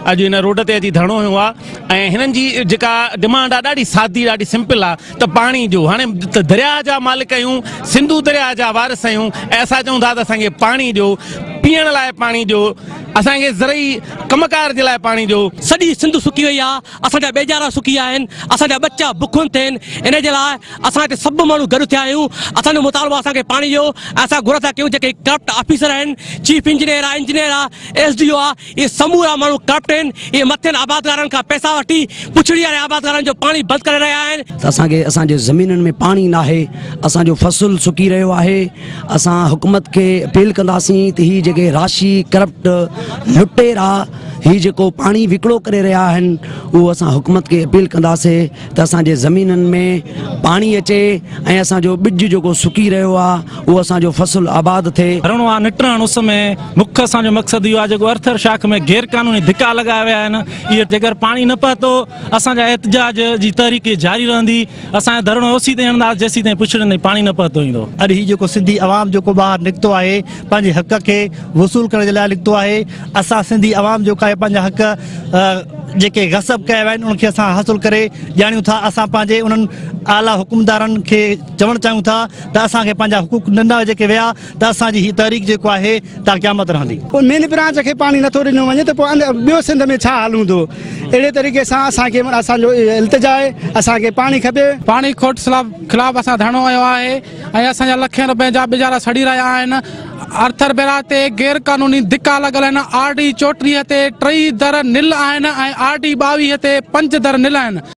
अॼु हिन रोड ते अची धरणो हुयो आहे ऐं हिननि जी जेका डिमांड आहे ॾाढी सादी ॾाढी सिंपल आहे त पाणी जो हाणे दरिया जा मालिक आहियूं सिंधु दरिया जा वारिस आहियूं ऐं असां चऊं था त असांखे पाणी ॾियो पीअण लाइ पाणी ॾियो असांखे ज़रूरी कमकार जे लाइ पाणी ॾियो। सॼी सिंध सुकी वई आहे असांजा बेजारा सुकी आहिनि असांजा बच्चा बुखनि थियनि इन जे लाइ असां हिते सभु माण्हू गॾु थिया आहियूं असांजो मुतालबो असांखे पाणी ॾियो असां घुर था कयूं जेके करप्ट ऑफिसर आहिनि चीफ इंजीनियर आहे इंजीनियर आहे SDO आहे इहे समूरा माण्हू करप्ट आहिनि इहे मथे आबादगारनि खां पैसा वठी पुछड़ी वारे आबादगारनि जो पाणी बंदि करे रहिया आहिनि। असांखे असांजे ज़मीननि में पाणी न आहे असांजो फसल सुकी रहियो आहे असां हुकूमत खे अपील कंदासीं त हीअ जेके राशि करप्ट लुटेरा ही जेको पाणी विकिणो करे रहिया आहिनि उहो असां हुकूमत खे अपील कंदासीं त असांजे ज़मीननि में पाणी अचे ऐं असांजो ॿिज जेको सुकी रहियो आहे उहो असांजो फसल आबाद थिए। धरणो आहे निटण उस में मुख्य असांजो मक़सदु इहो आहे जेको अर्थर शाख में गैर कानूनी धिका लॻाया विया आहिनि इहे जेकर पाणी न पहुतो असांजा एहतजाज जी तहरीक जारी रहंदी असांजो धरणो ओसी ताईं हणंदासीं जेसीं ताईं पुछड़नि ताईं पाणी न पहुतो ईंदो। अॼु हीउ जेको सिंधी आवाम जेको ॿाहिरि निकितो आहे पंहिंजे हक़ खे वसूल करण जे लाइ निकितो आहे असां सिंधी आवाम जेको आहे पंहिंजा हक़ जेके गसब कया विया आहिनि उनखे असां हासिल करे ॼाणियूं था असां पंहिंजे उन्हनि आला हुकुमदारनि खे चवणु चाहियूं था त असांखे पंहिंजा हुकूक नंढा जेके विया त असांजी हीअ तहरीक जेको आहे ता क़यामत रहंदी। मेन ब्रांच खे पाणी नथो ॾिनो वञे त पोइ ॿियो सिंध में छा हाल हूंदो अहिड़े तरीक़े सां असांखे असांजो इल्तिजा आहे असांखे पाणी खपे। पाणी खोट ख़िलाफ़ असां धरणो आयो आहे ऐं असांजा लखें रुपए जा बेचारा सड़ी रहिया आहिनि अर्थर बेरा ते गैर कानूनी धिका लॻल आहिनि RD 34 ते 3 दर निल आहिनि ऐं RD 22 ते 5 दर निल आहिनि।